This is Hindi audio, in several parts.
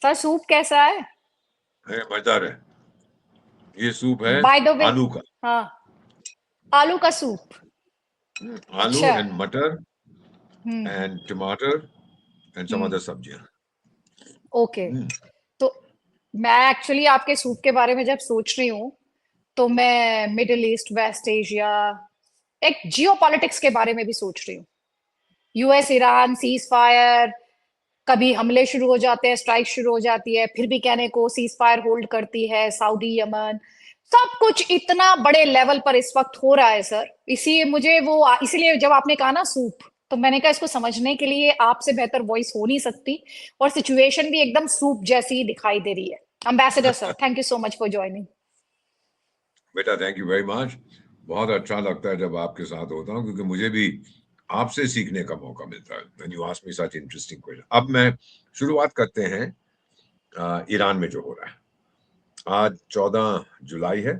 सर सूप कैसा है? मजेदार है। ये सूप है बाय द वे, आलू का। हाँ, आलू का सूप। आलू अच्छा। एंड मटर हम्म। एंड टमाटर एंड सम हम्म। अदर सब्जियां। ओके। तो मैं एक्चुअली आपके सूप के बारे में जब सोच रही हूँ, तो मैं मिडिल ईस्ट, वेस्ट एशिया, एक जियो पॉलिटिक्स के बारे में भी सोच रही हूँ। यूएस ईरान सीज फायर, कभी हमले शुरू हो जाते हैं, स्ट्राइक शुरू हो जाती है, फिर भी कहने को सीज फायर होल्ड करती है सऊदी, यमन, सब कुछ इतना बड़े लेवल पर इस वक्त हो रहा है सर। इसी मुझे वो इसीलिए जब आपने कहा ना सूप, तो मैंने कहा इसको समझने के लिए आपसे बेहतर वॉइस हो नहीं सकती, और सिचुएशन भी एकदम सूप जैसी ही दिखाई दे रही है। Ambassador sir, thank you so much for joining. बेटा थैंक यू वेरी मच। बहुत अच्छा लगता है जब आपके साथ होता हूँ, क्योंकि मुझे भी आपसे सीखने का मौका मिलता है। When you ask me such interesting question. अब मैं शुरुआत करते हैं ईरान में जो हो रहा है। आज 14 जुलाई है।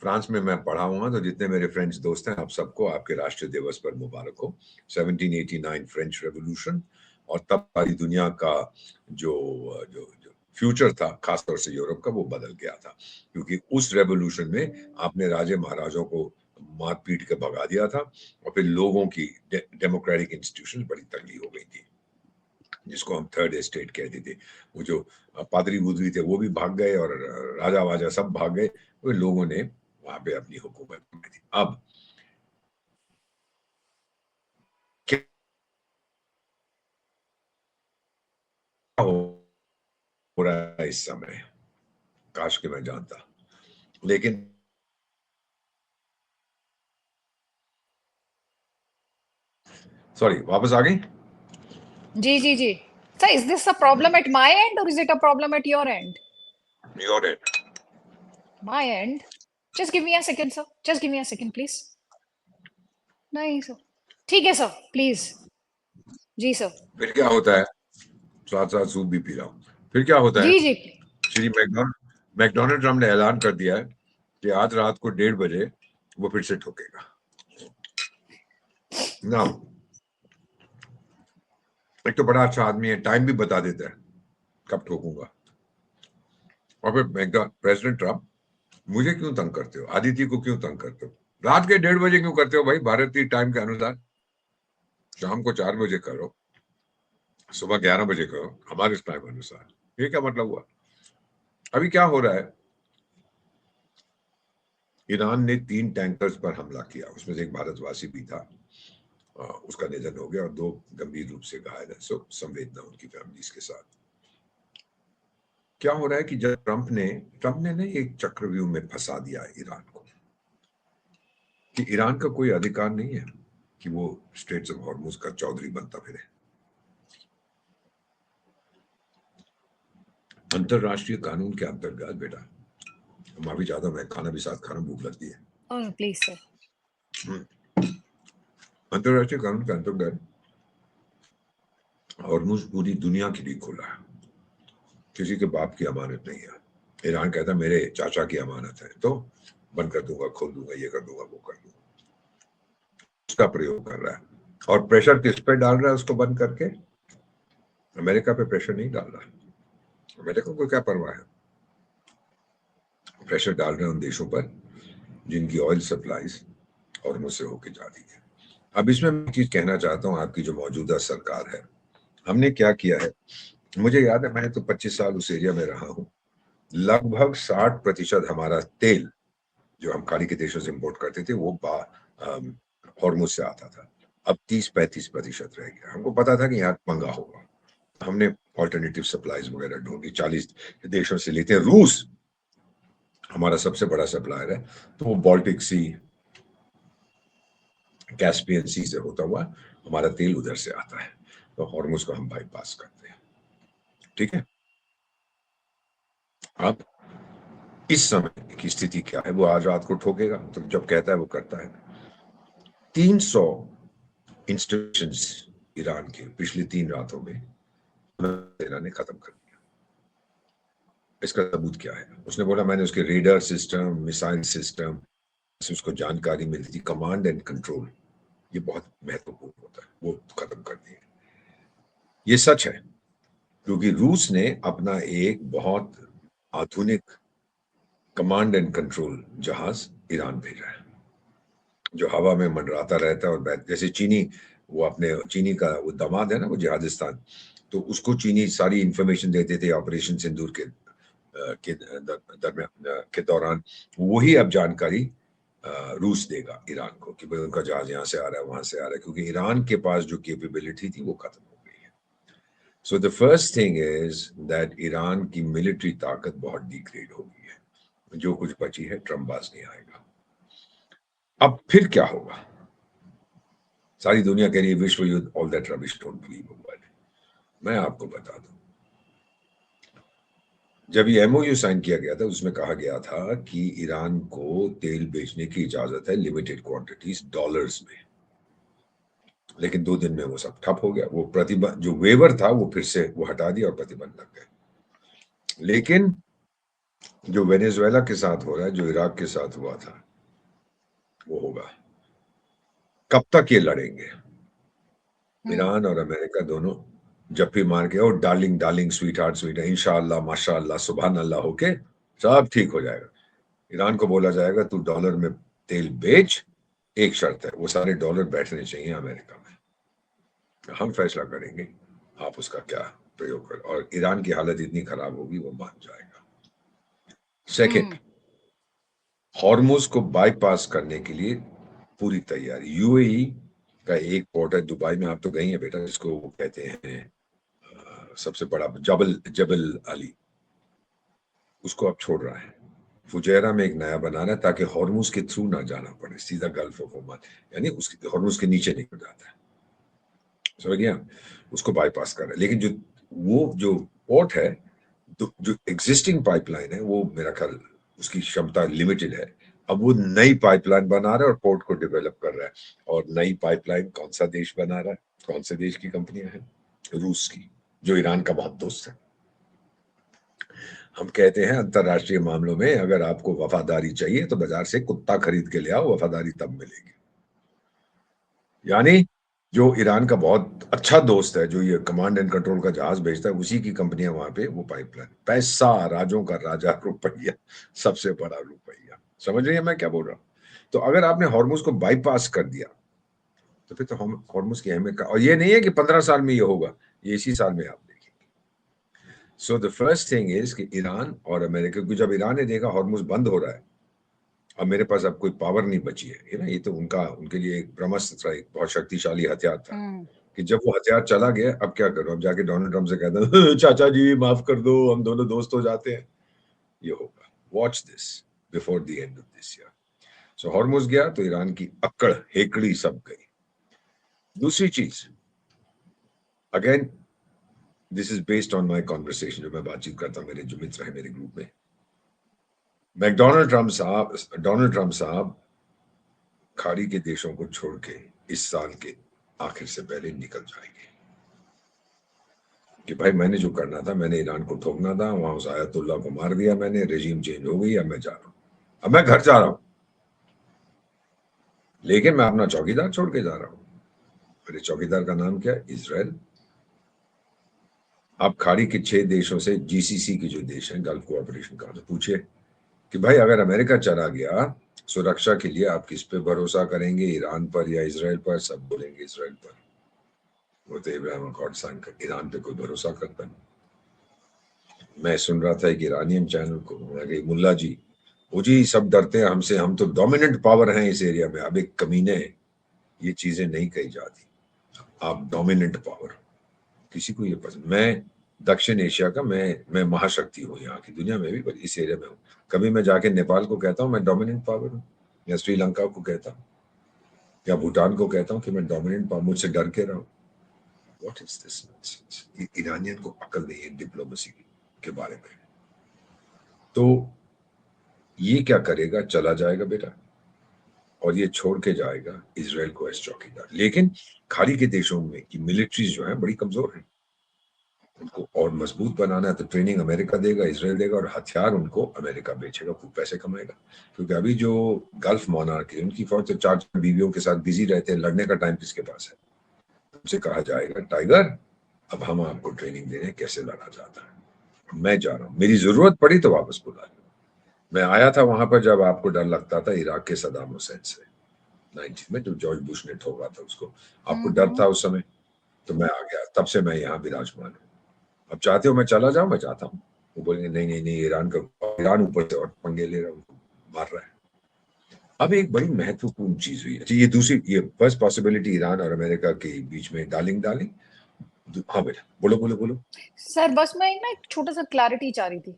फ्रांस में मैं पढ़ा हुआ, तो जितने मेरे फ्रेंच दोस्त हैं, आप सबको आपके राष्ट्रीय दिवस पर मुबारक हो। 1789 फ्रेंच रेवोल्यूशन, और तब सारी दुनिया का जो जो जो फ्यूचर था, खासतौर से यूरोप का, वो बदल गया था, क्योंकि उस रेवोल्यूशन में आपने राजे महाराजों को मार पीट के भगा दिया था, और फिर लोगों की डेमोक्रेटिक इंस्टीट्यूशन बड़ी तंगी हो गई थी, जिसको हम थर्ड एस्टेट कहते थे। वो जो पादरी बुदरी थे वो भी भाग गए, और राजा वाजा सब भाग गए। वो लोगों ने वहां पे अपनी हुकूमत बनाई थी। अब क्या हो रहा है इस समय, काश कि मैं जानता। लेकिन सॉरी, वापस आ गई। जी जी जी। Sir, is this a problem at my end और is it a problem at your end? Your it. My end. Just give me a second sir, just give me a second please. नहीं सर, ठीक है सर, प्लीज। Ji sir. फिर क्या होता है, साथ साथ सूप भी पी रहा हूँ। फिर क्या होता है, जी जी। श्री मैकडोनल्ड ट्रम्प ने ऐलान कर दिया है कि आज रात को 1:30 बजे वो फिर से ठोकेगा ना। एक तो बड़ा अच्छा आदमी है, टाइम भी बता देता है कब ठोकूंगा। और फिर प्रेसिडेंट ट्रम्प, मुझे क्यों तंग करते हो, आदित्य को क्यों तंग करते हो, रात के 1:30 बजे क्यों करते हो भाई, भारतीय टाइम के अनुसार शाम को 4 बजे करो, सुबह 11 बजे करो, हमारे टाइम अनुसार। ये क्या मतलब हुआ। अभी क्या हो रहा है, ईरान ने 3 टैंकर्स पर हमला किया, उसमें से एक भारतवासी भी था। उसका निधन हो गया और 2 गंभीर रूप से घायल है। सो संवेदना उनकी फैमिलीज के साथ। क्या हो रहा है कि जब ट्रंप ने ना एक चक्रव्यूह में फंसा दिया ईरान को, कि ईरान का कोई अधिकार नहीं है कि वो स्ट्रेट्स ऑफ हॉर्मुज का चौधरी बनता फिरे। अंतरराष्ट्रीय कानून के अंतर्गत बेटा, माफी चाहता हूं, मैं खाना भी साथ खा रहा हूं, भूख लगती है। Oh please sir. अंतरराष्ट्रीय कानून के अंतर्गत हॉर्मुज पूरी दुनिया के लिए खुला है, किसी के बाप की अमानत नहीं है। ईरान कहता है मेरे चाचा की अमानत है, तो बंद कर दूंगा, खोल दूंगा, ये कर दूंगा, वो कर दूंगा। उसका प्रयोग कर रहा है, और प्रेशर किस पे डाल रहा है उसको बंद करके, अमेरिका पे प्रेशर नहीं डाल रहा। अमेरिका को क्या परवाह है, प्रेशर डाल रहे हैं उन देशों पर जिनकी ऑयल सप्लाईज और मुझसे होके जा रही है। अब इसमें मैं चीज कहना चाहता हूँ, आपकी जो मौजूदा सरकार है, हमने क्या किया है। मुझे याद है, मैं तो 25 साल उस एरिया में रहा हूँ। लगभग 60% हमारा तेल जो हम खाड़ी के देशों से इंपोर्ट करते थे, वो हॉर्मुज से आता था। अब 30-35% रह गया। हमको पता था कि यहाँ पंगा होगा, हमने ऑल्टरनेटिव सप्लाईज वगैरह ढूंढी। 40 देशों से लेते हैं। रूस हमारा सबसे बड़ा सप्लायर है, तो वो बाल्टिक सी, कैस्पियन सी से होता हुआ हमारा तेल उधर से आता है, तो हॉर्मुज को हम बाईपास करते हैं। ठीक है। अब इस समय की स्थिति क्या है, वो आज रात को ठोकेगा, तो जब कहता है वो करता है। 300 इंस्टॉलेशंस ईरान के पिछली 3 रातों में सेना ने खत्म कर दिया। इसका सबूत क्या है, उसने बोला मैंने उसके रेडार सिस्टम, मिसाइल सिस्टम से उसको जानकारी मिलती थी, कमांड एंड कंट्रोल, ये बहुत महत्वपूर्ण होता है, वो खत्म कर दिए। ये सच है। क्योंकि रूस ने अपना एक बहुत आधुनिक कमांड एंड कंट्रोल जहाज ईरान भेजा है, जो हवा में मंडराता रहता है और जैसे चीनी, वो अपने चीनी का वो दामाद है ना, वो जिहादिस्तान, तो उसको चीनी सारी इंफॉर्मेशन देते थे ऑपरेशन सिंदूर के दौरान। वही अब जानकारी रूस देगा ईरान को कि भाई उनका जहाज यहाँ से आ रहा है, वहां से आ रहा है, क्योंकि ईरान के पास जो कैपेबिलिटी थी वो खत्म हो गई है। So the first thing is that Iran की मिलिट्री ताकत बहुत डिग्रेड हो गई है, जो कुछ बची है ट्रम्प बाज नहीं आएगा। अब फिर क्या होगा? सारी दुनिया कह रही है विश्व युद्ध, all that rubbish, don't believe. मैं आपको बता दूं, जब ये एमओयू साइन किया गया था उसमें कहा गया था कि ईरान को तेल बेचने की इजाजत है लिमिटेड क्वांटिटीज डॉलर्स में, लेकिन 2 दिन में वो सब ठप हो गया। वो प्रतिबंध जो वेवर था वो फिर से वो हटा दिया और प्रतिबंध लग गए। लेकिन जो वेनेजुएला के साथ हो रहा है, जो इराक के साथ हुआ था, वो होगा। कब तक ये लड़ेंगे? ईरान और अमेरिका दोनों जप्पी मार के, और darling darling, sweet heart sweet, इंशाअल्लाह माशाअल्लाह सुभान अल्लाह होके सब ठीक हो जाएगा। ईरान को बोला जाएगा तू डॉलर में तेल बेच, एक शर्त है, वो सारे डॉलर बैठने चाहिए अमेरिका में, हम फैसला करेंगे आप उसका क्या प्रयोग कर, और ईरान की हालत इतनी खराब होगी वो मान जाएगा। सेकंड, हॉर्मुज को बाईपास करने के लिए पूरी तैयारी। यूएई का एक पोर्ट है दुबई में, आप तो गई हैं बेटा, जिसको वो कहते हैं सबसे बड़ा जबल जबल अली, उसको अब छोड़ रहा है। फुजैरा में एक नया बना रहा है ताकि हॉर्मुज के थ्रू ना जाना पड़े, सीधा गल्फ ऑफ ओमान, यानी उसके हॉर्मुज के नीचे निकल जाता है, समझ गया? उसको बाईपास कर रहा है। लेकिन जो पोर्ट है, जो एग्जिस्टिंग पाइपलाइन है, वो मेरा ख्याल उसकी क्षमता लिमिटेड है। अब वो नई पाइपलाइन बना रहा है और पोर्ट को डेवलप कर रहा है। और नई पाइपलाइन कौन सा देश बना रहा है? कौन से देश की कंपनियां हैं? रूस की, जो ईरान का बहुत दोस्त है। हम कहते हैं अंतरराष्ट्रीय मामलों में अगर आपको वफादारी चाहिए तो बाजार से कुत्ता खरीद के ले आओ, वफादारी तब मिलेगी। यानी जो ईरान का बहुत अच्छा दोस्त है, जो ये कमांड एंड कंट्रोल का जहाज भेजता है, उसी की कंपनियां वहां पे वो पाइपलाइन, पैसा, राजों का राजा, रुपया, सबसे बड़ा रुपया। समझ रही है मैं क्या बोल रहा हूँ? तो अगर आपने हॉर्मुज को बाईपास कर दिया तो फिर तो हॉर्मुज की अहमियत का, और ये नहीं है कि 15 साल में ये होगा, ये इसी साल में आप देखेंगे। So the first thing is कि ईरान और अमेरिका को, जब ईरान ने देखा हॉर्मुज बंद हो रहा है, अब मेरे पास अब कोई पावर नहीं बची है ना, ये तो उनके लिए एक ब्रह्मास्त्र था, एक बहुत शक्तिशाली हथियार था, कि जब वो हथियार चला गया अब क्या करूं? अब जाके डोनाल्ड ट्रम्प से कहता हूं चाचा जी माफ कर दो, हम दोनों दोस्त हो जाते हैं। ये होगा, watch this before the end of this year. So Hormuz गया तो ईरान की अक्कड़ हेकड़ी सब गई। दूसरी चीज, again this is based on my conversation, जो मैं बातचीत करता हूं, मेरे जो मित्र है मेरे ग्रुप में, डोनाल्ड ट्रम्प साहब खाड़ी के देशों को छोड़ के इस साल के आखिर से पहले निकल जाएंगे कि भाई मैंने जो करना था, मैंने ईरान को ठोकना था, वहां उस आयतुल्ला को मार दिया मैंने, रेजिम चेंज हो गई, अब मैं जा रहा हूं, अब मैं घर जा रहा हूं, लेकिन मैं अपना चौकीदार छोड़ के जा रहा हूं। मेरे चौकीदार का नाम क्या है? इजराइल। आप खाड़ी के 6 देशों से, जीसीसी के जो देश हैं, गल्फ कोऑपरेशन का, तो पूछिए कि भाई अगर अमेरिका चला गया सुरक्षा के लिए, आप किस पे भरोसा करेंगे, ईरान पर या इजराइल पर? सब बोलेंगे इजराइल पर। वो तो इब्राहिम अकॉर्ड साइन कर, ईरान पे कोई भरोसा करता नहीं। मैं सुन रहा था एक ईरानियन चैनल को, मुल्ला जी, वो जी सब डरते हैं हमसे, हम तो डोमिनेंट पावर हैं इस एरिया में। अब एक कमीने, ये चीजें नहीं कही जाती, आप डोमिनेंट पावर, किसी को ये पसंद। मैं दक्षिण एशिया का, मैं महाशक्ति हूँ यहाँ की दुनिया में भी, पर इस एरिया में हूँ। कभी मैं जाके नेपाल को कहता हूँ मैं डोमिनेंट पावर हूँ, या श्रीलंका को कहता हूँ, या भूटान को कहता हूँ कि मैं डोमिनेंट पावर, मुझसे डर के रहो। What is this? ईरानियन को अकल नहीं है डिप्लोमेसी के बारे में। तो ये क्या करेगा? चला जाएगा बेटा, और ये छोड़ के जाएगा इजराइल को एज चौकीदार। लेकिन खाड़ी के देशों में की मिलिट्रीज जो है बड़ी कमजोर है, उनको और मजबूत बनाना है तो ट्रेनिंग अमेरिका देगा, इजराइल देगा, और हथियार उनको अमेरिका बेचेगा, खूब पैसे कमाएगा। क्योंकि अभी जो गल्फ मोनार्की, उनकी फौज से 4 बीवियों के साथ बिजी रहते हैं, लड़ने का टाइम किसके पास है? उनसे कहा जाएगा टाइगर अब हम आपको ट्रेनिंग दे रहे हैं कैसे लड़ा जाता है। मैं जा रहा हूँ, मेरी जरूरत पड़ी तो वापस बुला लो। मैं आया था वहां पर जब आपको डर लगता था इराक के सद्दाम हुसैन से 90 में, जो जॉर्ज बुश ने ठोका था उसको, आपको डर था उस समय, तो मैं आ गया, तब से मैं यहाँ विराजमान हूँ। अब चाहते हो मैं चला जाऊं, मैं चाहता हूँ। वो बोलेंगे नहीं नहीं नहीं, ईरान ऊपर से और पंगे ले रहा है, उनको मार रहा है। अब एक बड़ी महत्वपूर्ण चीज हुई है। अच्छा, ये दूसरी, ये फर्स्ट पॉसिबिलिटी ईरान और अमेरिका के बीच में डार्लिंग। हाँ बेटा, बोलो बोलो बोलो। सर बस मैं ना एक छोटा सा क्लैरिटी चाह रही थी।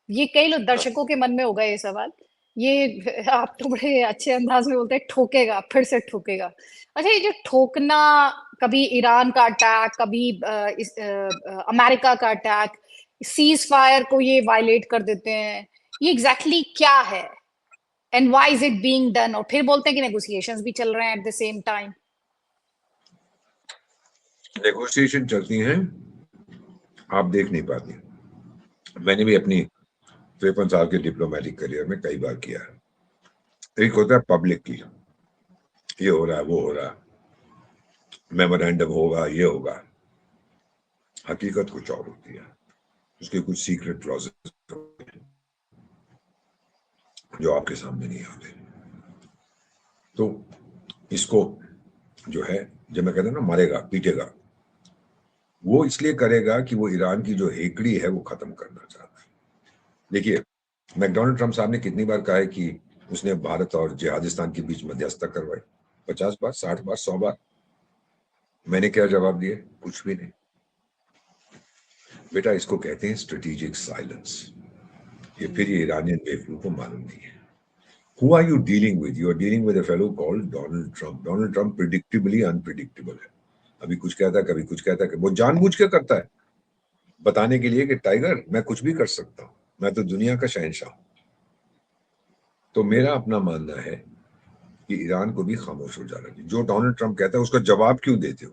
ये कई लोग हाँ, दर्शकों के मन में होगा ये सवाल। ये आप तो बड़े अच्छे अंदाज में बोलते हैं ठोकेगा, फिर से ठोकेगा। अच्छा, ये जो ठोकना, कभी ईरान का अटैक, कभी अमेरिका का अटैक, सीज फायर को ये वायलेट कर देते हैं, ये एग्जैक्टली क्या है and why is it being done? और फिर बोलते हैं कि नेगोशिएशंस भी चल रहे हैं at the same time. Negotiation चलती हैं, आप देख नहीं पाती। मैंने भी अपनी 53 साल के डिप्लोमेटिक करियर में कई बार किया है। एक होता है पब्लिक की, ये हो रहा है वो हो रहा है, मेमोरेंडम होगा ये होगा। हकीकत कुछ और होती है, उसके कुछ सीक्रेट क्लॉजेस जो आपके सामने नहीं आते। तो इसको जो है, जब मैं कहता हूं ना मारेगा पीटेगा, वो इसलिए करेगा कि वो ईरान की जो हेकड़ी है वो खत्म करना चाहता है। देखिए, मैकडोनाल्ड ट्रंप साहब ने कितनी बार कहा है कि उसने भारत और जिहादिस्तान के बीच मध्यस्थता करवाई? 50 बार, 60 बार, 100 बार। मैंने क्या जवाब दिया? कुछ भी नहीं। बेटा, इसको कहते हैं स्ट्रेटेजिक साइलेंस। ये फिर ये ईरानियन बेवकूफ को मालूम नहीं है। Who are you dealing with? You are dealing with a fellow called Donald Trump. Donald Trump predictably unpredictable है। अभी कुछ कहता है, कभी कुछ कहता है, वो जानबूझ के करता है, बताने के लिए कि टाइगर मैं कुछ भी कर सकता हूं, मैं तो दुनिया का शहंशाह हूं। तो मेरा अपना मानना है कि ईरान को भी खामोश हो जाना चाहिए। जो डोनाल्ड ट्रंप कहता है उसका जवाब क्यों देते हो?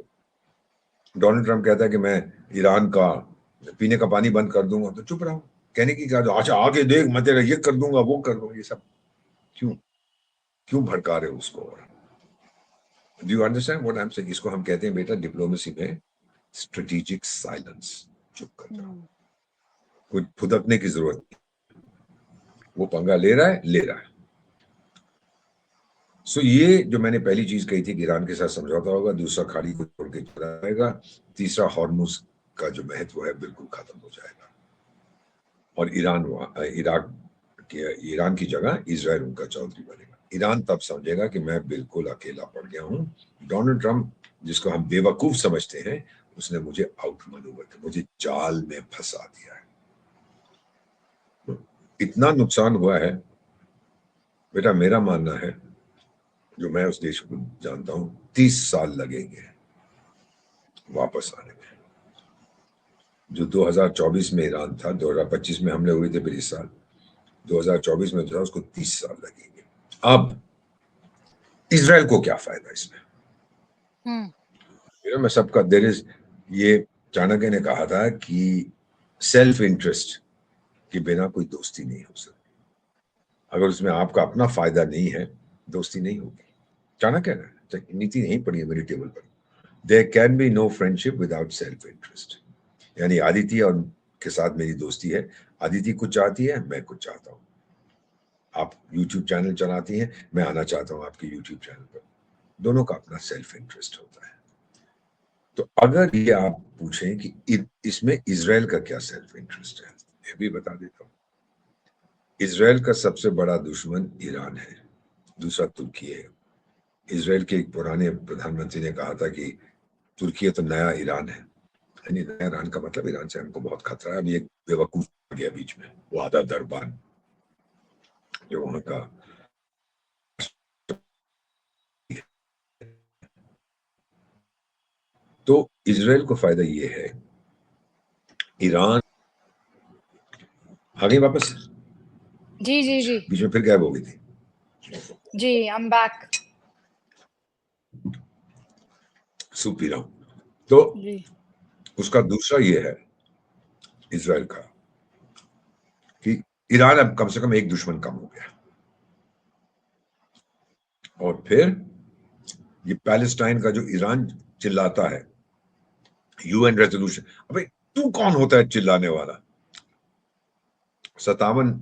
डोनाल्ड ट्रंप कहता है कि मैं ईरान का पीने का पानी बंद कर दूंगा, तो चुप रहो। कहने की क्या, अच्छा आगे देख, मैं तेरा ये कर दूंगा वो कर दूंगा, ये सब क्यों क्यों भड़का रहे हो उसको? और do you understand what I am saying? इसको हम कहते हैं बेटा डिप्लोमेसी में स्ट्रेटेजिक साइलेंस। चुप कर जाओ, कुछ फुदकने की जरूरत नहीं। वो पंगा ले रहा है, ले रहा है। सो ये जो मैंने पहली चीज कही थी कि ईरान के साथ समझौता होगा, दूसरा खाड़ी को छोड़ के जाएगा, तीसरा हॉर्मुज का जो महत्व है बिल्कुल खत्म हो जाएगा, और ईरान की जगह इजराइल उनका चौधरी बनेगा। ईरान तब समझेगा कि मैं बिल्कुल अकेला पड़ गया हूं। डोनाल्ड ट्रंप, जिसको हम बेवकूफ समझते हैं, उसने मुझे आउट मनूवर किया, मुझे जाल में फंसा दिया है। इतना नुकसान हुआ है बेटा, मेरा मानना है, जो मैं उस देश को जानता हूं, 30 साल लगेंगे वापस आने में। जो 2024 में ईरान था, 2025 में हमले हुए थे, फिर इस साल 2024 में जो था उसको 30 साल लगेंगे। अब इजराइल को क्या फायदा इसमें? मैं सबका देर इज, ये चाणक्य ने कहा था कि सेल्फ इंटरेस्ट के बिना कोई दोस्ती नहीं हो सकती। अगर उसमें आपका अपना फायदा नहीं है, दोस्ती नहीं होगी। चाणक्य ने नीति नहीं पढ़ी है मेरी टेबल पर। There can be no friendship without self interest. यानी आदित्य और के साथ मेरी दोस्ती है, आदित्य कुछ चाहती है, मैं कुछ चाहता हूं। आप YouTube चैनल चलाती हैं, मैं आना चाहता हूं आपके YouTube चैनल पर। दोनों का अपना सेल्फ इंटरेस्ट होता है। तो अगर ये आप पूछें कि इसमें इजराइल का क्या सेल्फ इंटरेस्ट है, ये भी बता देता हूं। इजराइल का सबसे बड़ा दुश्मन ईरान है, दूसरा तुर्की है। इजराइल के एक पुराने प्रधानमंत्री ने कहा था कि तुर्की तो नया ईरान है। यानी नया ईरान का मतलब ईरान से हमको बहुत खतरा है। अभी एक बेवकूफ आ गया बीच में, वादा दरबान, जो वहां का। तो इजराइल को फायदा ये है, ईरान आ गई वापस, जी जी जी बीच में फिर गायब हो गई थी। जी, आई एम बैक। सूप पी रहा हूं। तो जी उसका दूसरा ये है इजराइल का कि ईरान अब कम से कम एक दुश्मन कम हो गया। और फिर ये पैलेस्टाइन का जो ईरान चिल्लाता है यूएन रेजोल्यूशन। अबे तू कौन होता है चिल्लाने वाला? 57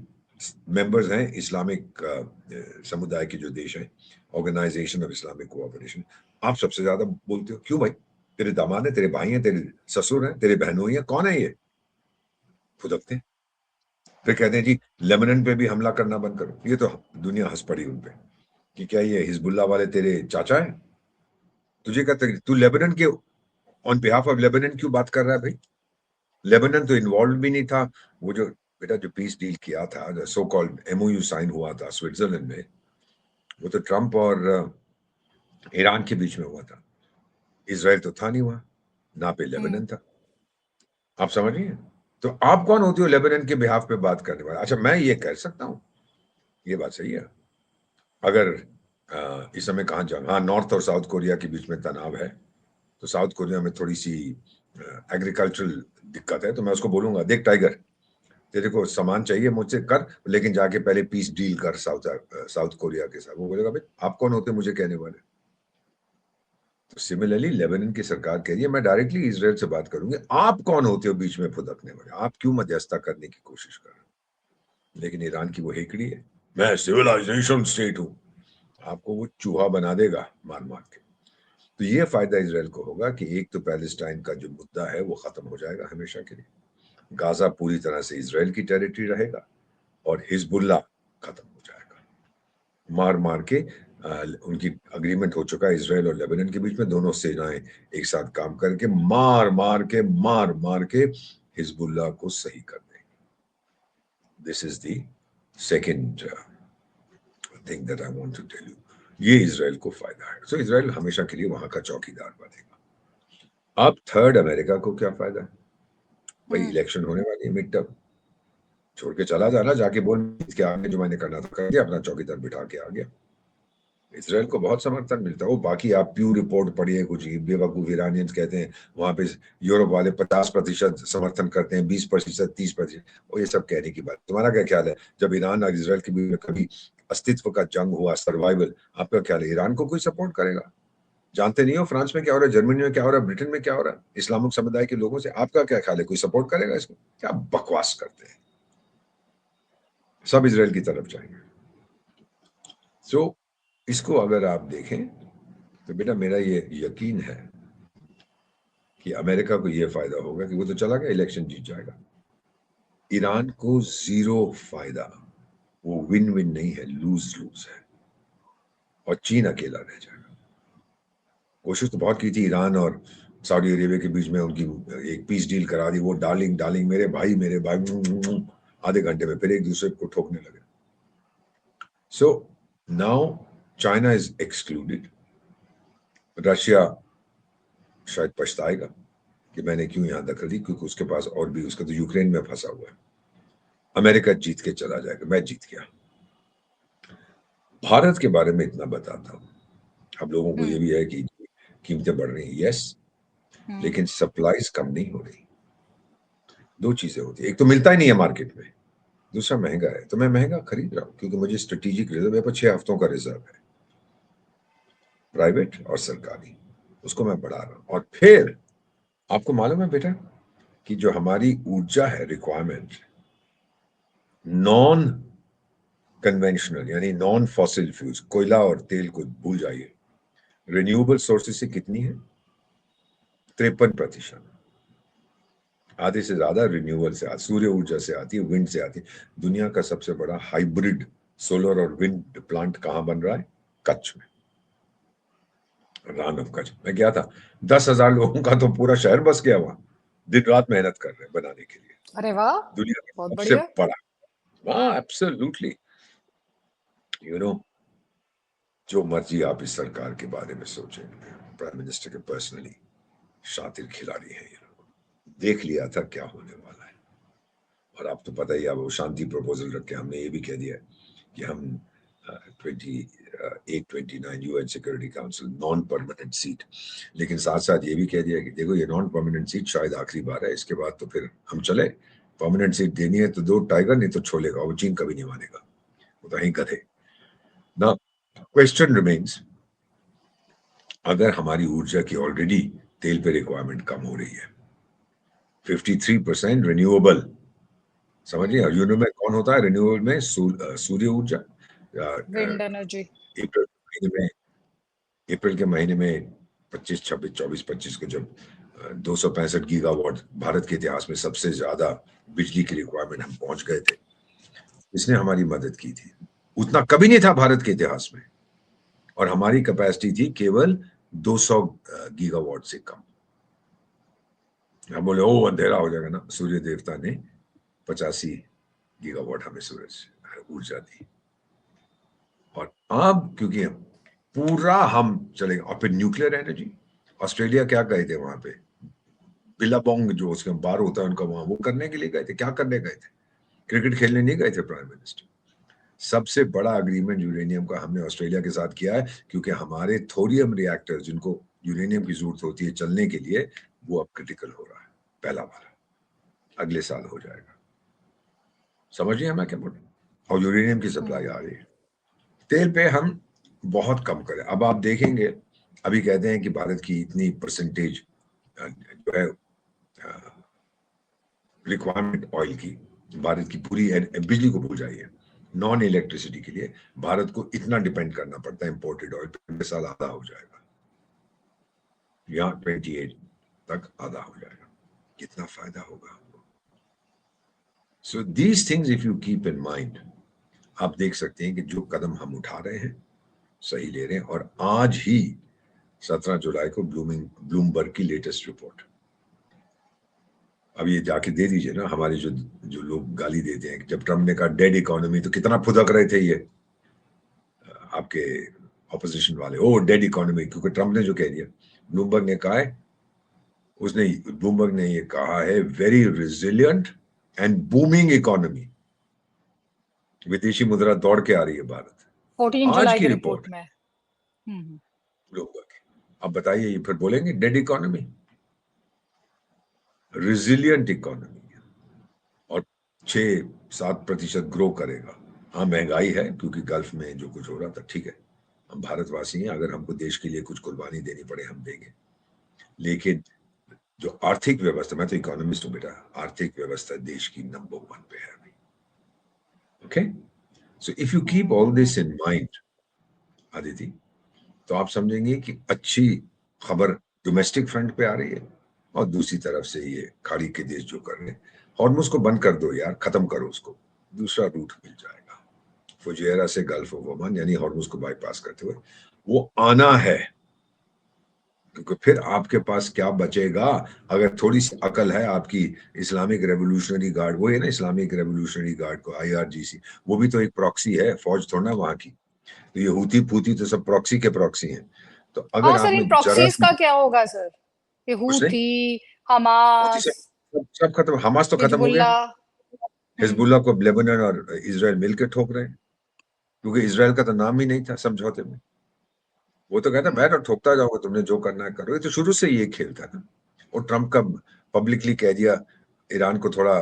मेंबर्स हैं इस्लामिक समुदाय के जो देश हैं, ऑर्गेनाइजेशन ऑफ इस्लामिक कोऑपरेशन। आप सबसे ज्यादा बोलते हो क्यों भाई? तेरे दामाद है, तेरे भाई हैं, तेरे ससुर हैं, तेरे बहनोई हैं, कौन है ये? फुदकते हैं। फिर कहते हैं जी लेबनान पे भी हमला करना बंद करो। ये तो दुनिया हंस पड़ी उन पे कि क्या ये हिजबुल्लाह वाले तेरे चाचा है? तुझे क्या तू लेबनान के ऑन बिहाफ ऑफ लेबनान क्यों बात कर रहा है भाई? लेबनान तो इन्वॉल्व भी नहीं था। वो जो बेटा जो पीस डील किया था, सो कॉल्ड एमओयू साइन हुआ था स्विट्जरलैंड में, वो तो ट्रंप और ईरान के बीच में हुआ था। इजराइल तो था नहीं वहां, ना पे लेबनान था। आप समझिए, तो आप कौन होती हो लेबनान के बिहाफ पे बात करने वाला? अच्छा, मैं ये कह सकता हूँ, ये बात सही है। अगर इस समय कहाँ जंग, हाँ नॉर्थ और साउथ कोरिया के बीच में तनाव है, तो साउथ कोरिया में थोड़ी सी एग्रीकल्चरल दिक्कत है, तो मैं उसको बोलूंगा देख टाइगर, तेरे को सामान चाहिए मुझसे कर, लेकिन जाके पहले पीस डील कर साउथ कोरिया के साथ। वो बोलेगा भाई आप कौन होते मुझे कहने वाले? तो सिमिलरली लेबनान की सरकार कह रही है मैं डायरेक्टली इजराइल से बात करूंगी, आप कौन होते हो बीच में फुदकने वाले? आप क्यों मध्यस्थता करने की कोशिश कर रहे हो? लेकिन ईरान की वो हेकड़ी है, मैं सिविलाइजेशन स्टेट हूं, आपको वो चूहा बना देगा मार मार के। तो ये फायदा इजराइल को होगा कि एक तो पैलेस्टाइन का जो मुद्दा है वो खत्म हो जाएगा हमेशा के लिए, गाजा पूरी तरह से इजराइल की टेरिटरी रहेगा, और हिजबुल्ला खत्म हो जाएगा। मार मार के उनकी अग्रीमेंट हो चुका है इजराइल और लेबनान के बीच में, दोनों सेनाएं एक साथ काम करके मार मार के हिजबुल्ला को सही कर देंगे। This is the second thing that I want to tell you. ये इजराइल को फायदा है, सो इजराइल हमेशा के लिए वहां का चौकीदार बनेगा। अब थर्ड, अमेरिका को क्या फायदा है भाई? इलेक्शन होने वाली है, मिड टर्म, छोड़ के चला जाना, जाके बोल के आगे जो मैंने करना था कर दिया, अपना चौकीदार बिठा के आ गया। इसराइल को बहुत समर्थन मिलता है। वो बाकी आप प्यू रिपोर्ट पढ़िए, कुछ बेवकूफ ईरानियंस कहते हैं वहां पे यूरोप वाले 50% समर्थन करते हैं, 20%, 30%, और ये सब कहने की बात। तुम्हारा क्या ख्याल है, जब ईरान और इसराइल के बीच में कभी अस्तित्व का जंग हुआ, सर्वाइवल, आपका ख्याल है ईरान को कोई सपोर्ट करेगा? जानते नहीं हो फ्रांस में क्या हो रहा है, जर्मनी में क्या हो रहा है, ब्रिटेन में क्या हो रहा है इस्लामिक समुदाय के लोगों से? आपका क्या ख्याल है, कोई सपोर्ट करेगा इसको? क्या बकवास करते हैं, सब इसराइल की तरफ जाएंगे। सो इसको अगर आप देखें तो बेटा मेरा ये यकीन है कि अमेरिका को ये फायदा होगा कि वो तो चला गया, इलेक्शन जीत जाएगा। ईरान को जीरो फायदा, वो विन विन नहीं है, लूज लूज है, और चीन अकेला रह जाएगा। कोशिश तो बहुत की थी ईरान और सऊदी अरेबिया के बीच में, उनकी एक पीस डील करा दी, वो डार्लिंग डार्लिंग मेरे भाई, आधे घंटे में फिर एक दूसरे को ठोकने लगे। So now China is excluded. Russia शायद पछताएगा कि मैंने क्यों यहां दखल दी, क्योंकि उसके पास और भी, उसका तो यूक्रेन में फंसा हुआ है। अमेरिका जीत के चला जाएगा, मैं जीत गया। भारत के बारे में इतना बताता हूं, अब लोगों को ये भी है कि कीमतें बढ़ रही हैं, यस, लेकिन सप्लाईज कम नहीं हो रही। दो चीजें होती है, एक तो मिलता ही नहीं है मार्केट में, दूसरा महंगा है। तो मैं महंगा खरीद रहा हूं क्योंकि मुझे स्ट्रेटेजिक रिजर्व, मेरे पास 6 हफ्तों का रिजर्व है, प्राइवेट और सरकारी, उसको मैं बढ़ा रहा हूं। और फिर आपको मालूम है बेटा कि जो हमारी ऊर्जा है रिक्वायरमेंट, नॉन कन्वेंशनल यानी नॉन फॉसिल फ्यूल्स, कोयला और तेल को भूल जाइए, रिन्यूएबल सोर्सेज से कितनी है? 53%। आधे से ज्यादा रिन्यूएबल से आती, सूर्य ऊर्जा से आती है, विंड से आती है। दुनिया का सबसे बड़ा हाइब्रिड सोलर और विंड प्लांट कहां बन रहा है? कच्छ में, रान ऑफ कच्छ। मैं गया था, 10,000 लोगों का तो पूरा शहर बस गया वहां, दिन रात मेहनत कर रहे हैं बनाने के लिए। अरे वाह, दुनिया बहुत का सबसे बढ़िया। बड़ा, हाँ एब्सोल्युटली। यू नो, जो मर्जी आप इस सरकार के बारे में सोचें, प्राइम मिनिस्टर के पर्सनली शातिर खिलाड़ी हैं ये लोग, देख लिया था क्या होने वाला है। और आप तो पता ही, अब वो शांति प्रपोजल रख के हमने ये भी कह दिया कि हम 29 UN security council non permanent seat, लेकिन साथ साथ ये भी कह दिया कि देखो ये नॉन परमानेंट सीट शायद आखिरी बार है, इसके बाद तो फिर हम चले, परमानेंट सीट देनी है तो दो टाइगर, नहीं तो छोलेगा, वो चीन कभी नहीं मानेगा, वो तो यहीं गधे ना। क्वेश्चन रिमेन्स, अगर हमारी ऊर्जा की ऑलरेडी तेल पे रिक्वायरमेंट कम हो रही है। 53% रिन्यूएबल, समझिए। यूरोप में कौन होता है रिन्यूएबल में? सूर्य ऊर्जा। Wind energy. अप्रैल के महीने में 25, 26, 24, 25 को जब 265 गीगावाट भारत के इतिहास में सबसे ज्यादा बिजली की रिक्वायरमेंट हम पहुंच गए थे, इसने हमारी मदद की थी। उतना कभी नहीं था भारत के इतिहास में, और हमारी कैपेसिटी थी केवल 200 गीगावाट से कम। हम बोले ओ अंधेरा हो जाएगा ना, सूर्य देवता ने 85 गीगावाट हमें सूरज ऊर्जा दी। और अब क्योंकि पूरा हम चले, और फिर न्यूक्लियर एनर्जी। ऑस्ट्रेलिया क्या गए थे वहां पे? बिलाबोंग जो उसके बार होता है उनका, वहां वो करने के लिए गए थे। क्या करने गए थे? क्रिकेट खेलने नहीं गए थे प्राइम मिनिस्टर। सबसे बड़ा अग्रीमेंट यूरेनियम का हमने ऑस्ट्रेलिया के साथ किया है, क्योंकि हमारे थोरियम रिएक्टर जिनको यूरेनियम की जरूरत होती है चलने के लिए, वो अब क्रिटिकल हो रहा है। पहला वाला अगले साल हो जाएगा। समझिए मैं क्या बोल रहा हूँ? और यूरेनियम की सप्लाई आ रही है। तेल पे हम बहुत कम करें। अब आप देखेंगे, अभी कहते हैं कि भारत की इतनी परसेंटेज जो है रिक्वायरमेंट ऑयल की, भारत की पूरी बिजली को भूल जाइए, नॉन इलेक्ट्रिसिटी के लिए भारत को इतना डिपेंड करना पड़ता है इंपोर्टेड ऑयल पे। 20 साल आधा हो जाएगा, या 28 तक आधा हो जाएगा। कितना फायदा होगा? So these things if you keep in mind, आप देख सकते हैं कि जो कदम हम उठा रहे हैं सही ले रहे हैं। और आज ही 17 जुलाई को ब्लूमबर्ग की लेटेस्ट रिपोर्ट, अब ये जाके दे दीजिए ना। हमारे जो जो लोग गाली देते हैं, जब ट्रम्प ने कहा डेड इकोनॉमी, तो कितना फुदक रहे थे ये आपके ऑपोजिशन वाले, ओ डेड इकोनॉमी, क्योंकि ट्रम्प ने जो कह दिया। ब्लूमबर्ग ने कहा है, ब्लूमबर्ग ने ये कहा है very resilient and booming economy. विदेशी मुद्रा दौड़ के आ रही है भारत। 14 आज जुलाई की की रिपोर्ट रिपोर्ट में। ब्लूमबर्ग। अब बताइए, ये फिर बोलेंगे डेड इकोनॉमी? रिजिलियंट इकोनॉमी, और 6-7% ग्रो करेगा। हाँ महंगाई है, क्योंकि गल्फ में जो कुछ हो रहा था, ठीक है, हम भारतवासी हैं, अगर हमको देश के लिए कुछ कुर्बानी देनी पड़े हम देंगे। लेकिन जो आर्थिक व्यवस्था, मैं तो इकोनॉमिस्ट हूं बेटा, आर्थिक व्यवस्था देश की नंबर 1 पे है अभी। Okay, so if you keep all this in mind Aditi, तो आप समझेंगे कि अच्छी खबर डोमेस्टिक फ्रंट पे आ रही है, और दूसरी तरफ से ये खाड़ी के देश जो कर रहे हैं, हॉर्मुज को बंद कर दो यार, खत्म करो उसको, दूसरा रूट मिल जाएगा। फुजेरा से गल्फ ऑफ ओमान, यानी हॉर्मुज को बाईपास करते हुए वो आना है। क्योंकि फिर आपके पास क्या बचेगा? अगर थोड़ी सी अकल है आपकी, इस्लामिक रेवोल्यूशनरी गार्ड, वो है ना इस्लामिक रेवोल्यूशनरी गार्ड को, IRGC, वो भी तो एक प्रॉक्सी है, फौज थोड़ा ना वहां की। तो ये हूती फूती तो सब प्रॉक्सी के प्रॉक्सी हैं। तो अगर हाँ सर, आप इन में जरा प्रॉक्सीज सी का क्या होगा सर? ये कुछ नहीं, हूथी, हूती हमास, सब खत्म। हमास तो खत्म हो गया हिजबुल्ला। ना। हिजबुल्लाह को लेबनान और इजराइल मिलकर ठोक रहे हैं, क्योंकि इजराइल का तो नाम ही नहीं था समझौते में। वो तो कहता बैठ और ठोकता जाओगे, तुमने जो करना है करो। ये तो शुरू से ये खेल था ना। और ट्रम्प का पब्लिकली कह दिया ईरान को थोड़ा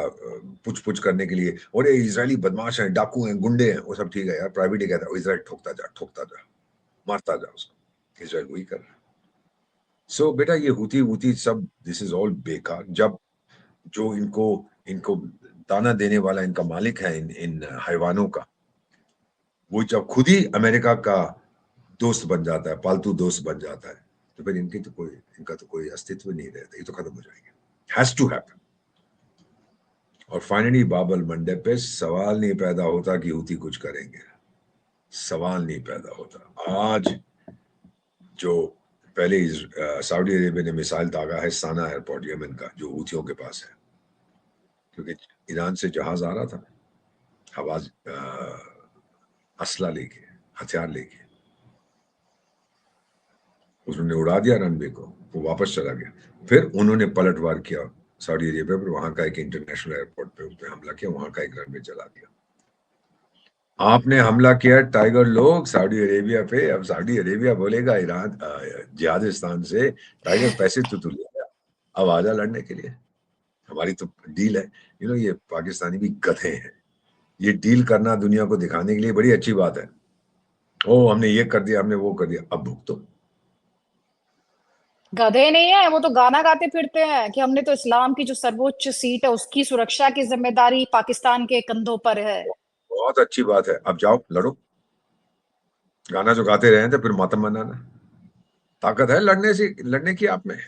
पुछ पुछ करने के लिए, और ये इजरायली बदमाश हैं, डाकू हैं, गुंडे हैं, वो सब ठीक है यार, प्राइवेट ही कहता है इजराइल ठोकता जा, मारता जा उसको। इजराइल वही कर रहा है। सो बेटा ये हूती वूती सब, दिस इज ऑल बेकार। जब जो इनको इनको दाना देने वाला इनका मालिक है, इन हैवानों का, वो जब खुद ही अमेरिका का दोस्त बन जाता है, पालतू दोस्त बन जाता है, तो फिर इनका तो कोई अस्तित्व नहीं रहता। ये तो खत्म हो जाएंगे, हैज टू हैपन। और फाइनली बाबल मंडप पे सवाल नहीं पैदा होता कि हूती कुछ करेंगे, सवाल नहीं पैदा होता। आज जो पहले सऊदी अरेबिया ने मिसाइल दागा है साना एयरपोर्ट यमन का, जो हूथियों के पास है, क्योंकि ईरान से जहाज आ रहा था हवाज असला लेके, हथियार लेके, उन्होंने उड़ा दिया रनवे को, वो वापस चला गया। फिर उन्होंने पलटवार किया सऊदी अरेबिया पर, वहां का एक इंटरनेशनल एयरपोर्ट पे उन पे हमला किया, वहां का एक रनवे जला दिया। आपने हमला किया टाइगर लोग सऊदी अरेबिया पे, अब सऊदी अरेबिया बोलेगा ईरान जिहादिस्तान से टाइगर पैसे तो ले गया, अब आजा लड़ने के लिए, हमारी तो डील है। ये पाकिस्तानी भी गधे हैं। ये डील करना दुनिया को दिखाने के लिए बड़ी अच्छी बात है, ओ हमने ये कर दिया, हमने वो कर दिया, अब भुगतो। गधे नहीं है, वो तो गाना गाते फिरते हैं कि हमने तो इस्लाम की जो सर्वोच्च सीट है उसकी सुरक्षा की जिम्मेदारी पाकिस्तान के कंधों पर है। बहुत अच्छी बात है, अब जाओ लड़ो, गाना जो गाते रहे थे फिर मातम बनाना। ताकत है लड़ने की आप में,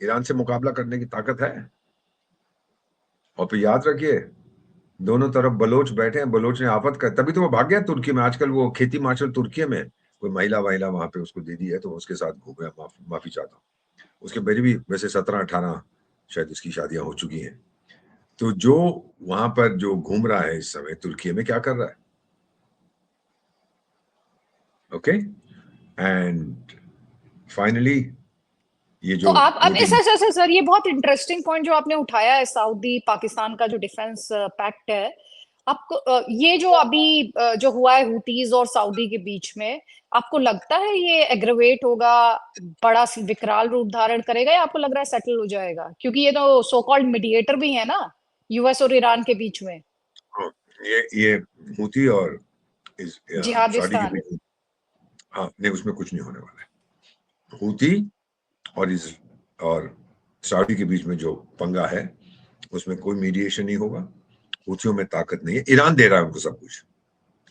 ईरान से मुकाबला करने की ताकत है। और फिर याद रखिए, दोनों तरफ बलोच बैठे हैं, बलोच ने आफत कर, तभी तो वो भाग गया तुर्की में। आजकल वो खेती मार्शल तुर्की में, कोई महिला वहां पे उसको दे दी है तो उसके साथ घूमे। माफी चाहता हूँ, उसके मेरी भी वैसे 17-18 शायद उसकी शादियां हो चुकी हैं। तो जो वहां पर जो घूम रहा है इस समय तुर्की में, क्या कर रहा है? ओके, एंड फाइनली ये तो जो आप अब voting. Sir sir sir sir ये बहुत इंटरेस्टिंग पॉइंट जो आपने उठाया है, सऊदी पाकिस्तान का जो डिफेंस पैक्ट है। आपको ये जो अभी जो हुआ है हुतीज और सऊदी के बीच में, आपको लगता है ये एग्रवेट होगा, बड़ा विकराल रूप धारण करेगा, या आपको लग रहा है सेटल हो जाएगा? क्योंकि ये तो सो कॉल्ड मीडिएटर भी है ना, यूएस और ईरान के बीच में। ये हूती और सऊदी के जिहादिस्तान। बीच में, हाँ नहीं, उसमें कुछ नहीं होने वाला है। हूती और और सऊदी के बीच में जो पंगा है उसमें कोई मीडिएशन नहीं होगा। हूथियों में ताकत नहीं है, ईरान दे रहा है उनको सब कुछ।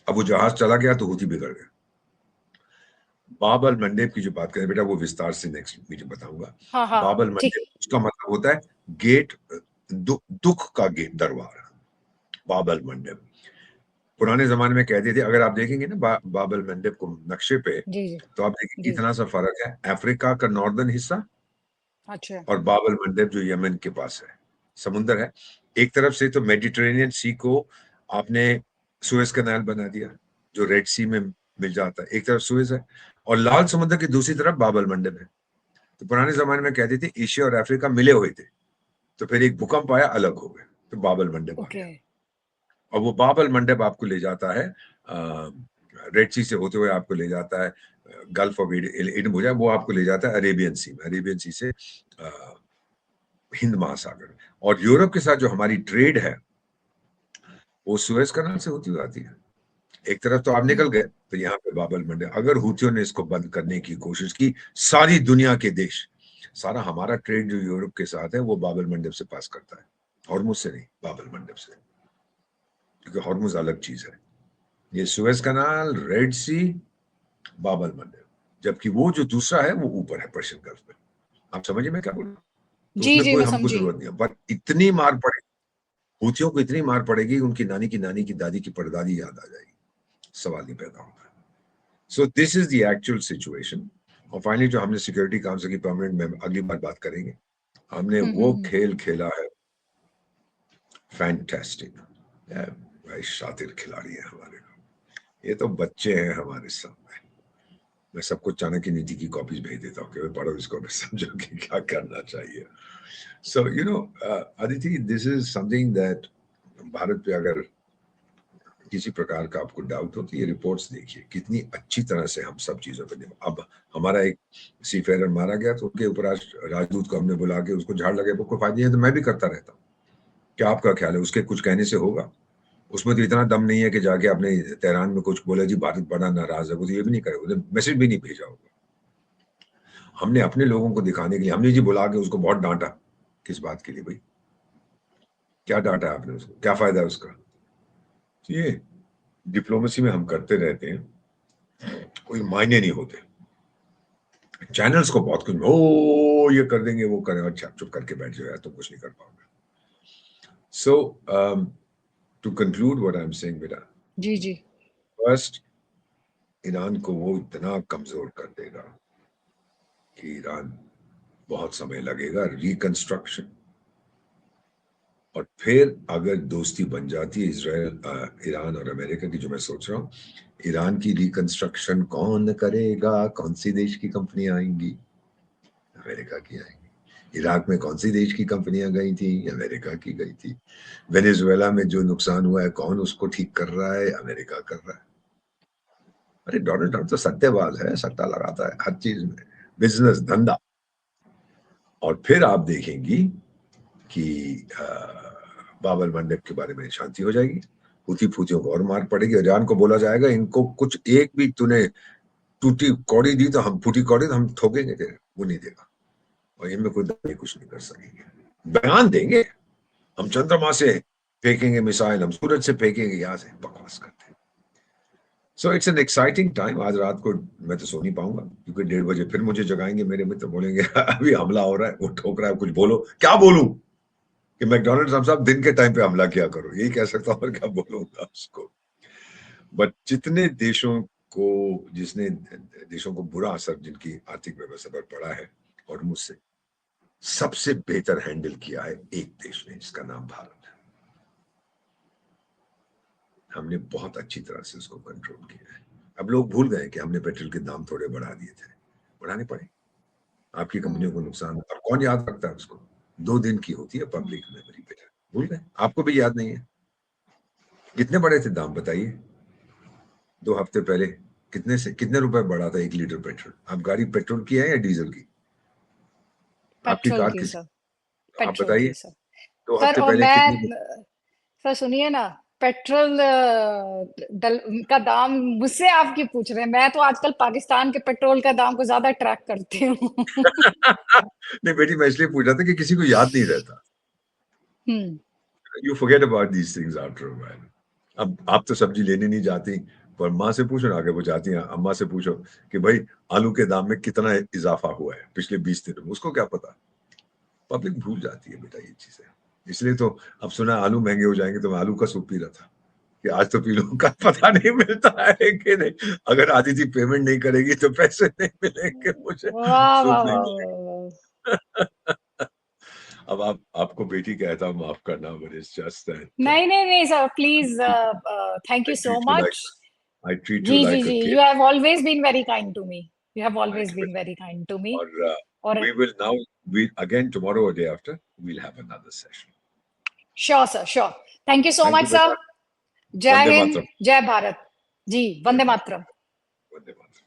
अब वो जहाज चला गया तो हूती बिगड़ गया। बाब अल मंडेब की जो बात करें बेटा, वो विस्तार से नेक्स्ट मीटिंग बताऊंगा। हाँ हाँ, बाब अल ठीक। मंडेब उसका मतलब होता है गेट, दुख का गेट, दरबार। बाब अल मंडेब पुराने जमाने में कहते थे। अगर आप देखेंगे ना बाब अल मंडेब को नक्शे पे, जी जी तो आप देखिए जी। कितना सा फर्क है। अफ्रीका का नॉर्दर्न हिस्सा अच्छा। और बाब अल मंडेब जो यमन के पास है, समुंदर है। एक तरफ से तो मेडिटेरेनियन सी को आपने सुएज कैनाल बना दिया, जो रेड सी में मिल जाता है। एक तरफ सुएज है और लाल समुद्र की दूसरी तरफ बाब अल मंडेब है। तो पुराने जमाने में कहते थे एशिया और अफ्रीका मिले हुए थे, तो फिर एक भूकंप आया, अलग हो गए, तो बाब अल मंडेब आ ओके। गया। और वो बाब अल मंडेब आपको ले जाता है रेड सी से होते हुए, आपको ले जाता है गल्फ ऑफ एडन हो जाए, वो आपको ले जाता है अरेबियन सी में, अरेबियन सी से हिंद महासागर। और यूरोप के साथ जो हमारी ट्रेड है वो सुएज कनाल से होती हुई आती है। एक तरफ तो आप निकल गए, तो यहाँ पे बाबल मंडे। अगर हुतियों ने इसको बंद करने की कोशिश की, सारी दुनिया के देश, सारा हमारा ट्रेड जो यूरोप के साथ है वो बाबल मंडप से पास करता है, हॉर्मुज से नहीं, बाबल मंडप से। क्योंकि हॉर्मुज अलग चीज है, ये सुएज कनाल, रेड सी, बाबल मंडप। जबकि वो जो दूसरा है वो ऊपर है, पर्शियन गल्फ में। आप समझिए मैं क्या बोल रहा हूँ? तो जी उसमें जी, कोई मैं हमको समझी। जरूरत नहीं है, पर इतनी मार पड़ेगी, हूथियों को इतनी मार पड़ेगी, उनकी नानी की दादी की परदादी याद आ जाएगी, सवाल नहीं पैदा होगा। So this is the actual situation. और फाइनली जो हमने सिक्योरिटी काउंसिल की परमानेंट में अगली बार बात करेंगे, हमने वो हम्म। खेल खेला है, फैंटास्टिक। भाई शातिर खिलाड़ी है हमारे लोग, ये तो बच्चे हैं हमारे सामने। मैं सबको चाणक्य नीति की कॉपीज भेज देता हूँ कि पढ़ो इसको, मैं समझो कि क्या करना चाहिए। So you know Aditi, this is something that Bharat पे अगर किसी प्रकार का आपको डाउट हो तो ये रिपोर्ट्स देखिए, कितनी अच्छी तरह से हम सब चीजों पर। अब हमारा एक सीफेयर मारा गया तो उनके ऊपर राजदूत को हमने बुला के उसको झाड़ लगे, वो कोई फायदा नहीं है, तो मैं भी करता रहता हूँ। क्या आपका ख्याल है, उसके कुछ कहने से होगा? उसमें तो इतना दम नहीं है कि जाके अपने तेहरान में कुछ बोले जी भारत बड़ा नाराज है, वो तो ये भी नहीं करे, उसने मैसेज भी नहीं भेजा होगा। हमने अपने लोगों को दिखाने के लिए हमने जी बुला के उसको बहुत डांटा। किस बात के लिए भाई? क्या डांटा आपने उसको? क्या फायदा है उसका? ये डिप्लोमेसी में हम करते रहते हैं, कोई मायने नहीं होते। चैनल्स को बहुत कुछ ओ ये कर देंगे, वो करें, अच्छा चुप करके बैठ जाओ यार, तुम कुछ नहीं कर पाओगे। So to conclude what I am saying बेटा, जी जी। फर्स्ट, ईरान को वो इतना कमजोर कर देगा कि ईरान बहुत समय लगेगा रिकंस्ट्रक्शन। और फिर अगर दोस्ती बन जाती है इसराइल, ईरान और अमेरिका की, जो मैं सोच रहा हूँ, ईरान की रिकंस्ट्रक्शन कौन करेगा? कौन सी देश की कंपनियां आएंगी? अमेरिका की आएंगी। इराक में कौन सी देश की कंपनियां गई थी? अमेरिका की गई थी। वेनेजुएला में जो नुकसान हुआ है, कौन उसको ठीक कर रहा है? अमेरिका कर रहा है। अरे डोनाल्ड ट्रंप तो सट्टेबाज है, सट्टा लगाता है हर चीज में, बिजनेस, धंधा। और फिर आप देखेंगी कि बाबर मंडप के बारे में शांति हो जाएगी, हुती फूतियों को और मार पड़ेगी। ईरान को बोला जाएगा इनको कुछ एक भी तूने टूटी कौड़ी दी तो हम, फूटी कौड़ी तो हम ठोकेंगे तेरे, वो नहीं देगा। और इनमें कोई दवाई कुछ नहीं कर सकेंगे। बयान देंगे, हम चंद्रमा से फेंकेंगे मिसाइल, हम सूरज से फेंकेंगे, यहाँ से बकवास करते हैं। So it's an exciting time. आज रात को मैं तो सो नहीं पाऊंगा क्योंकि 1:30 बजे फिर मुझे जगाएंगे मेरे मित्र, बोलेंगे अभी हमला हो रहा है, वो ठोक रहा है, कुछ बोलो। क्या बोलूं कि मैकडोनल्ड साहब दिन के टाइम पे हमला किया करो, यही कह सकता हूँ, और क्या बोलूंगा उसको। बट जितने देशों को बुरा असर जिनकी आर्थिक व्यवस्था पर पड़ा है, और मुझसे सबसे बेहतर हैंडल किया है एक देश ने, जिसका नाम भारत है। हमने बहुत अच्छी तरह से उसको कंट्रोल किया है। अब लोग भूल गए कि हमने पेट्रोल के दाम थोड़े बढ़ा दिए थे, बढ़ाने पड़े, आपकी कंपनियों को नुकसान, और कौन याद रखता है उसको? 2 दिन की होती है पब्लिक मेमोरी पे, भूल गए, आपको भी याद नहीं है। कितने बढ़े थे दाम बताइए? 2 हफ्ते पहले कितने रुपए बढ़ा था 1 लीटर पेट्रोल? आप गाड़ी पेट्रोल की है या डीजल की? आपकी पेट्रोल कार की किस? सर, आप पेट्रोल बताइए की सर। 2 सर हफ्ते और पहले मैं कितनी? सर सुनिए ना, पेट्रोल का दाम मुझसे आप क्यों पूछ रहे हैं? मैं तो आजकल पाकिस्तान के पेट्रोल का दाम को ज्यादा ट्रैक करती हूँ। नहीं बेटी, मैं इसलिए पूछ रहा था कि किसी को याद नहीं रहता। Hmm. You forget about these things after a while. अब आप तो सब्जी लेने नहीं जाती, पर माँ से पूछो ना, आगे वो जाती हैं, अम्मा से पूछो कि भाई आलू के दाम में कितना इजाफा हुआ है पिछले 20 दिनों में, उसको क्या पता। पब्लिक भूल जाती है बेटा ये चीजें। इसलिए तो अब सुना आलू महंगे हो जाएंगे, तो मैं आलू का सूप पी रहा था कि आज तो पी लूं, का पता नहीं मिलता है कि नहीं। अगर आधी थी पेमेंट नहीं करेगी तो पैसे नहीं मिलेंगे मुझे, वाह सूप वाह नहीं वाह मिलेगा। वाह वाह। अब आपको बेटी कहता हूं, माफ करना, बट इट्स जस्ट दैट नहीं नहीं नहीं sir, please, thank I you so treat you like much. I treat you जी जी like a जी, kid. You have always been very kind to me. You have Thank always you, been बेटा। Very kind to me. और और we will now, we again tomorrow or day after we'll have another session. Sure sir, sure. Thank you so Thank much you, sir. बेटा। जय वंदे हिंद, मातरम। जय भारत। जी, जय वंदे भारत। मातरम। वंदे मातरम।